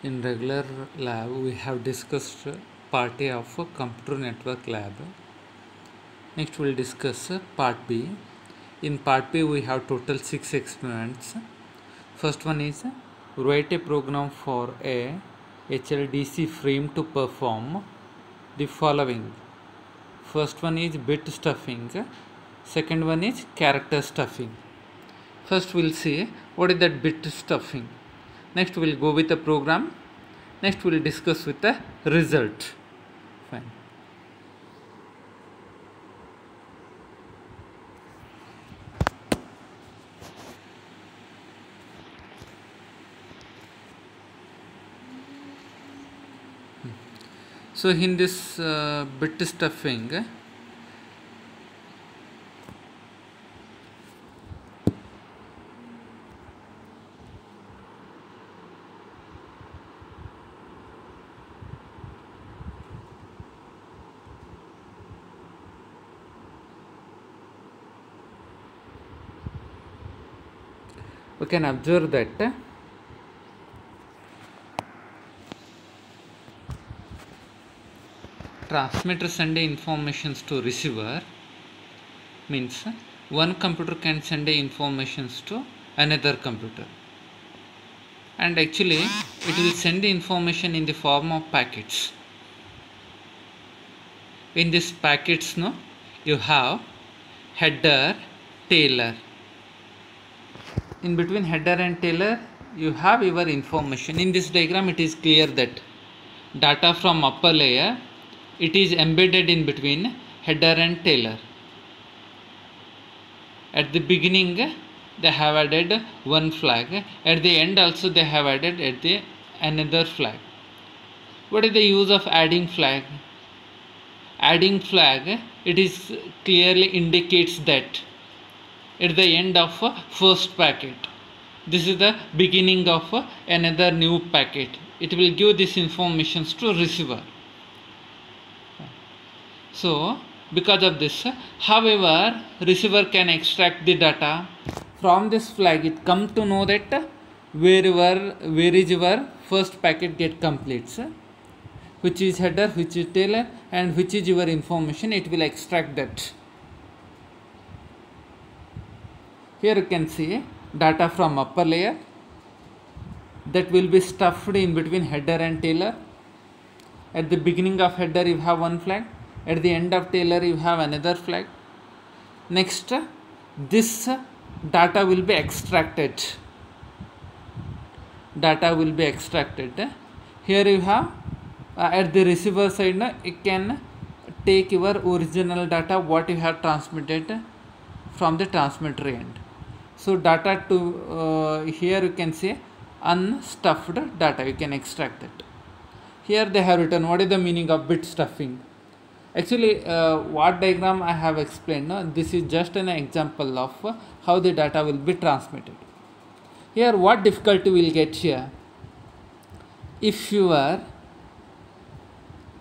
In regular lab, we have discussed part A of computer network lab. Next, we'll discuss part B. In part B, we have total 6 experiments. First one is write a program for a HLDC frame to perform the following. First one is bit stuffing. Second one is character stuffing. First, we'll see what is that bit stuffing. Next, we'll go with the program. Next, we'll discuss with the result. Fine. So, in this bit stuffing, we can observe that transmitter send informations to receiver means one computer can send informations to another computer, and actually it will send the information in the form of packets. In these packets, no, you have header, tailer. In between header and tailer, you have your information. In this diagram, it is clear that data from upper layer, it is embedded in between header and tailer. At the beginning, they have added one flag. At the end also, they have added another flag. What is the use of adding flag? Adding flag, it is clearly indicates that at the end of first packet, this is the beginning of another new packet. It will give this information to receiver. So because of this, however, receiver can extract the data from this flag. It come to know that where is your first packet get completes, which is header, which is tailer, and which is your information. It will extract that. Here you can see data from upper layer that will be stuffed in between header and tailer. At the beginning of header, you have one flag. At the end of tailer, you have another flag. Next, this data will be extracted. Data will be extracted. Here you have at the receiver side, you can take your original data what you have transmitted from the transmitter end. So data to here you can say unstuffed data, you can extract it. Here they have written what is the meaning of bit stuffing. Actually what diagram I have explained, no? This is just an example of how the data will be transmitted. Here what difficulty will get here? If you are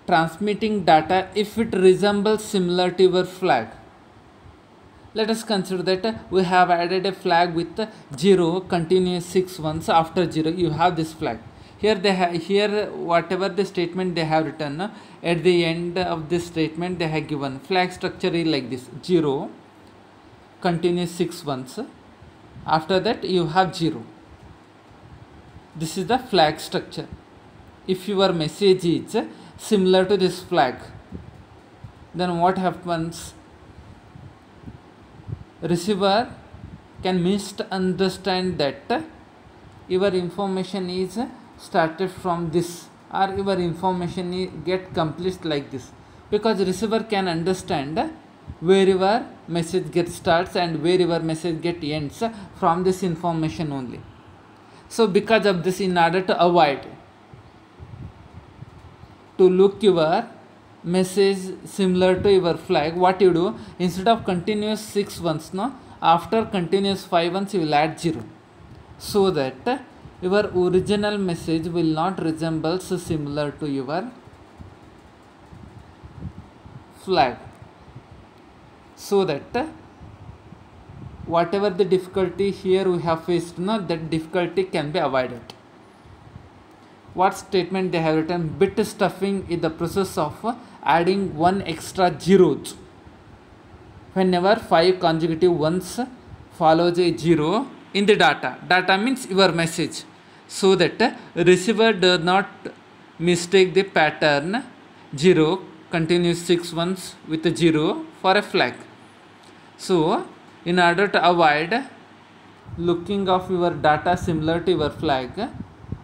transmitting data, if it resembles similar to your flag, let us consider that we have added a flag with 0 continuous 6 ones. After 0 you have this flag. Here they have, here whatever the statement they have written, at the end of this statement they have given flag structure is like this: 0 continuous 6 ones, after that you have 0. This is the flag structure. If your message is similar to this flag, then what happens? Receiver can misunderstand that your information is started from this, or your information get complete like this, because receiver can understand where your message get starts and where your message get ends from this information only. So because of this, in order to avoid to look your message similar to your flag, what you do, instead of continuous 6 ones, no, after continuous 5 ones you will add 0, so that your original message will not resemble similar to your flag, so that whatever the difficulty here we have faced, no, that difficulty can be avoided. what statement they have written? Bit stuffing is the process of adding one extra zeros whenever 5 consecutive ones follows a zero in the data. Data means your message, so that receiver does not mistake the pattern 0 continuous 6 ones with a 0 for a flag. So in order to avoid looking of your data similar to your flag,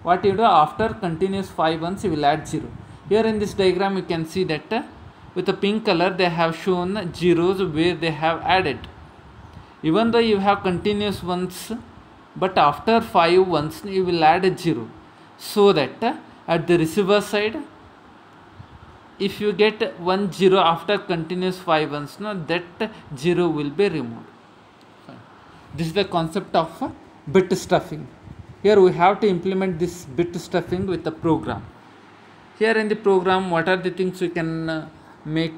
what you do, after continuous 5 ones you will add 0. Here in this diagram you can see that with a pink color they have shown zeros where they have added. Even though you have continuous ones, but after 5 ones you will add a 0, so that at the receiver side, if you get 1 0 after continuous 5 ones, no, that 0 will be removed. This is the concept of bit stuffing. Here we have to implement this bit stuffing with the program. Here in the program, what are the things we can make?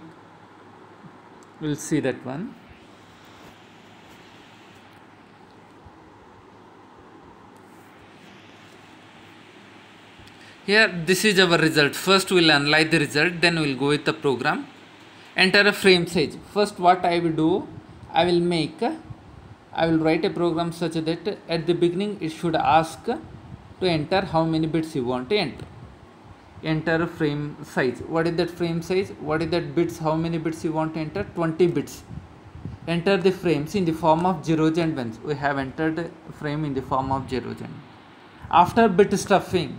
We'll see that one. Here this is our result. First we will analyze the result, then we will go with the program. Enter a frame size. First what I will do, I will write a program such that at the beginning it should ask to enter how many bits you want to enter. Enter frame size. What is that frame size? What is that bits? How many bits you want to enter? 20 bits. Enter the frames in the form of zeros and ones. We have entered frame in the form of zeros and. After bit stuffing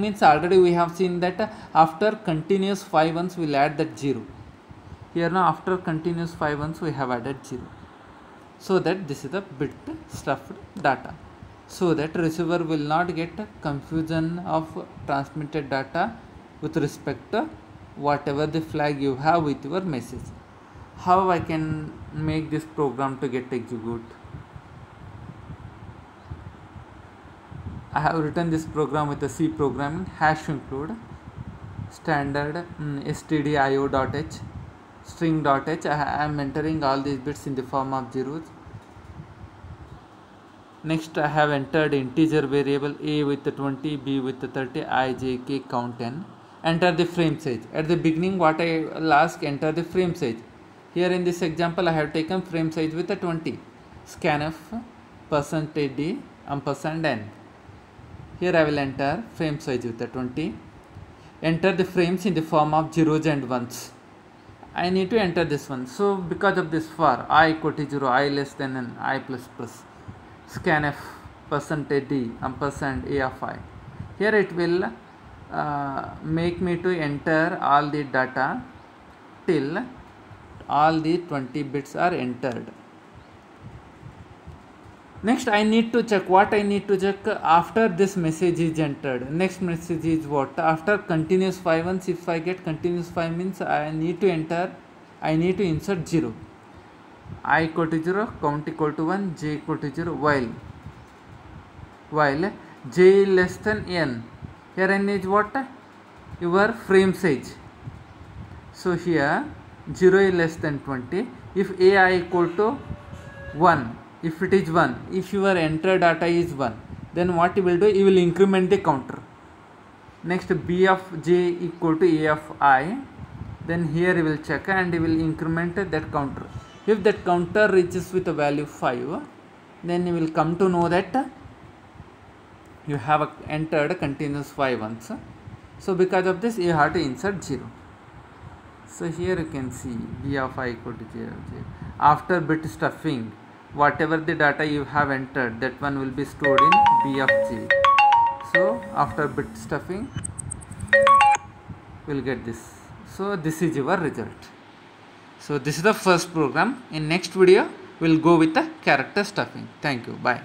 means already we have seen that after continuous 5 ones we will add that 0. Here now after continuous 5 ones we have added 0. So that this is the bit stuffed data, so that receiver will not get confusion of transmitted data with respect to whatever the flag you have with your message. How I can make this program to get execute? I have written this program with a C programming, hash include standard stdio.h string.h. I am entering all these bits in the form of zeros. Next I have entered integer variable a with the 20, b with the 30, I, j, k, count 10. Enter the frame size. At the beginning what I will ask, enter the frame size. Here in this example I have taken frame size with the 20. Scanf %d %n. Here I will enter frame size with the 20. Enter the frames in the form of zeros and ones. I need to enter this one. So because of this, for I equal to 0, I less than n, I plus plus, scanf %d %a of I. Here it will make me to enter all the data till all the 20 bits are entered. Next I need to check. What I need to check after this message is entered? Next message is what? After continuous 5 ones, if I get continuous 5 means I need to insert 0. I equal to 0, count equal to 1, j equal to 0, while j less than n. Here n is what? Your frame size. So here 0 is less than 20. If ai equal to 1, if it is 1, if your enter data is 1, then what you will do, you will increment the counter. Next b of j equal to a of I, then here you will check and you will increment that counter. If that counter reaches with a value 5, then you will come to know that you have entered continuous 5 ones. So because of this you have to insert 0. So here you can see b of I equal to 0. After bit stuffing, whatever the data you have entered, that one will be stored in b of j. So after bit stuffing we'll get this. So this is your result. So this is the first program. In next video we'll go with the character stuffing. Thank you. Bye.